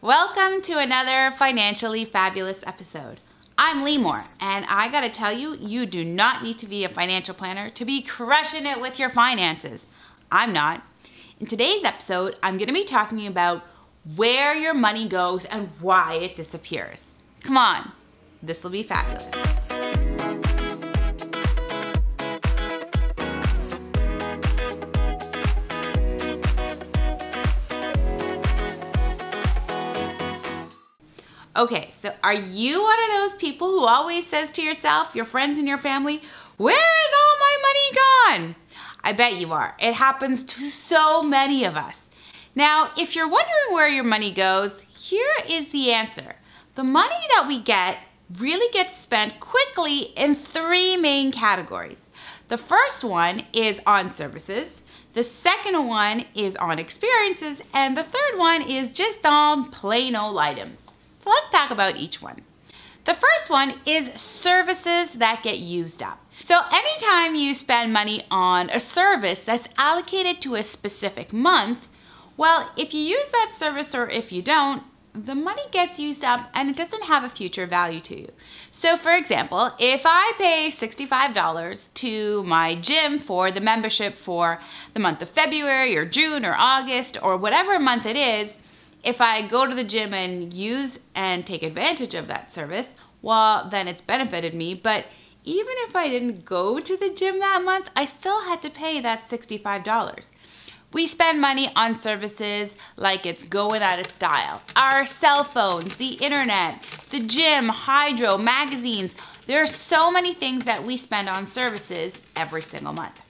Welcome to another financially fabulous episode. I'm Limor, and I gotta tell you, you do not need to be a financial planner to be crushing it with your finances. I'm not. In today's episode, I'm gonna be talking about where your money goes and why it disappears. Come on, this will be fabulous. Okay, so are you one of those people who always says to yourself, your friends and your family, where is all my money gone? I bet you are. It happens to so many of us. Now, if you're wondering where your money goes, here is the answer. The money that we get really gets spent quickly in three main categories. The first one is on services. The second one is on experiences. And the third one is just on plain old items. So let's talk about each one. The first one is services that get used up. So anytime you spend money on a service that's allocated to a specific month, well, if you use that service or if you don't, the money gets used up and it doesn't have a future value to you. So for example, if I pay $65 to my gym for the membership for the month of February or June or August or whatever month it is, if I go to the gym and use and take advantage of that service, well, then it's benefited me. But even if I didn't go to the gym that month, I still had to pay that $65. We spend money on services like it's going out of style. Our cell phones, the internet, the gym, hydro, magazines. There are so many things that we spend on services every single month.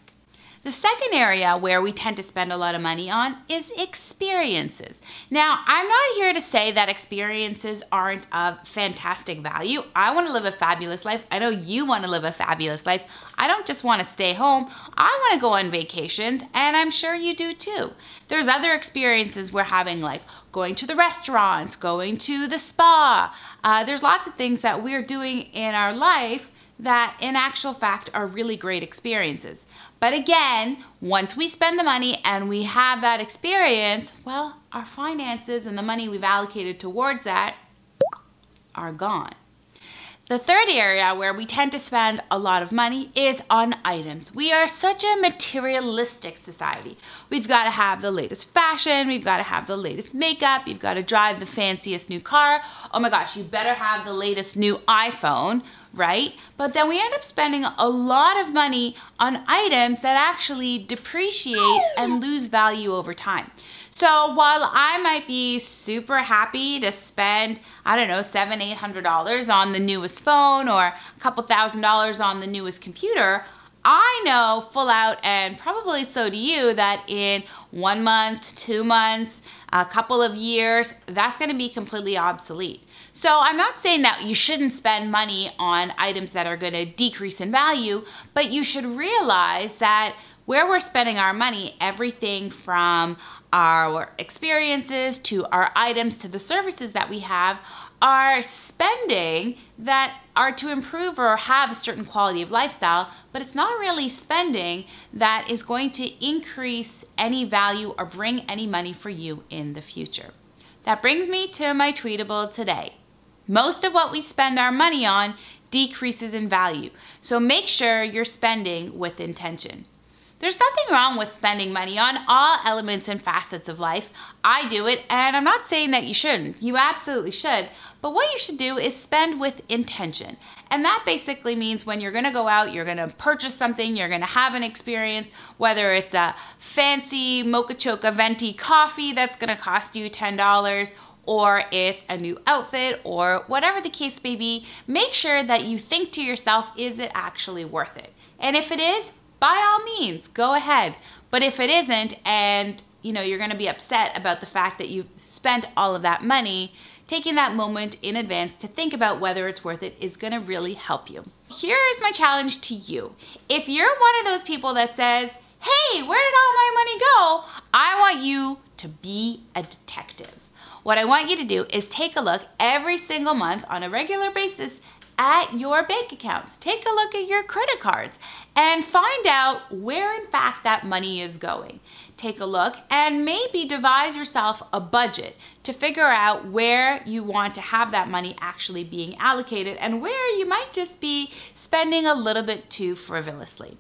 The second area where we tend to spend a lot of money on is experiences. Now, I'm not here to say that experiences aren't of fantastic value. I want to live a fabulous life. I know you want to live a fabulous life. I don't just want to stay home. I want to go on vacations, and I'm sure you do too. There's other experiences we're having, like going to the restaurants, going to the spa. There's lots of things that we're doing in our life that in actual fact are really great experiences. But again, once we spend the money and we have that experience, well, our finances and the money we've allocated towards that are gone. The third area where we tend to spend a lot of money is on items. We are such a materialistic society. We've got to have the latest fashion, we've got to have the latest makeup, you've got to drive the fanciest new car. Oh my gosh, you better have the latest new iPhone, right? But then we end up spending a lot of money on items that actually depreciate and lose value over time. So while I might be super happy to spend, I don't know, $700, $800 on the newest phone or a couple $1,000s on the newest computer, I know full out, and probably so do you, that in 1 month, 2 months, a couple of years, that's going to be completely obsolete. So I'm not saying that you shouldn't spend money on items that are going to decrease in value, but you should realize that where we're spending our money, everything from our experiences to our items to the services that we have, are spending that are to improve or have a certain quality of lifestyle, but it's not really spending that is going to increase any value or bring any money for you in the future. That brings me to my tweetable today. Most of what we spend our money on decreases in value, so make sure you're spending with intention. There's nothing wrong with spending money on all elements and facets of life. I do it, and I'm not saying that you shouldn't. You absolutely should. But what you should do is spend with intention. And that basically means when you're gonna go out, you're gonna purchase something, you're gonna have an experience, whether it's a fancy mocha choca venti coffee that's gonna cost you $10, or it's a new outfit, or whatever the case may be, make sure that you think to yourself, is it actually worth it? And if it is, by all means, go ahead. But if it isn't, and you're gonna be upset about the fact that you've spent all of that money, taking that moment in advance to think about whether it's worth it is gonna really help you. Here is my challenge to you. If you're one of those people that says, hey, where did all my money go? I want you to be a detective. What I want you to do is take a look every single month on a regular basis at your bank accounts. Take a look at your credit cards and find out where in fact that money is going. take a look and maybe devise yourself a budget to figure out where you want to have that money actually being allocated and where you might just be spending a little bit too frivolously.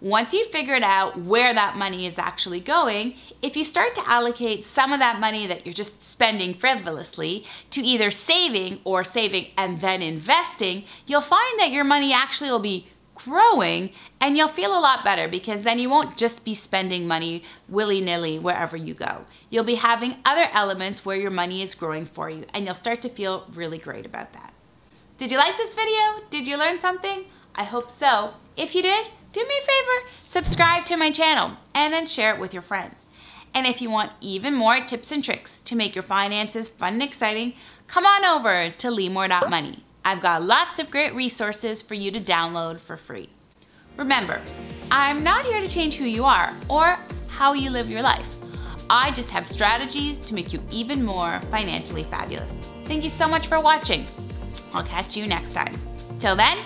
Once you've figured out where that money is actually going, if you start to allocate some of that money that you're just spending frivolously to either saving or saving and then investing, you'll find that your money actually will be growing and you'll feel a lot better, because then you won't just be spending money willy-nilly wherever you go. You'll be having other elements where your money is growing for you, and you'll start to feel really great about that. Did you like this video? Did you learn something? I hope so. If you did, do me a favor, subscribe to my channel and then share it with your friends. And if you want even more tips and tricks to make your finances fun and exciting, come on over to limor.money. I've got lots of great resources for you to download for free. Remember, I'm not here to change who you are or how you live your life. I just have strategies to make you even more financially fabulous. Thank you so much for watching. I'll catch you next time. Till then,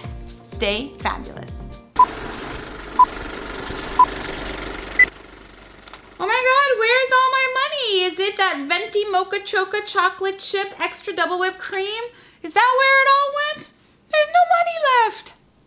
stay fabulous. Oh my God, where's all my money? Is it that venti mocha choca chocolate chip extra double whipped cream? Is that where it all went? There's no money left.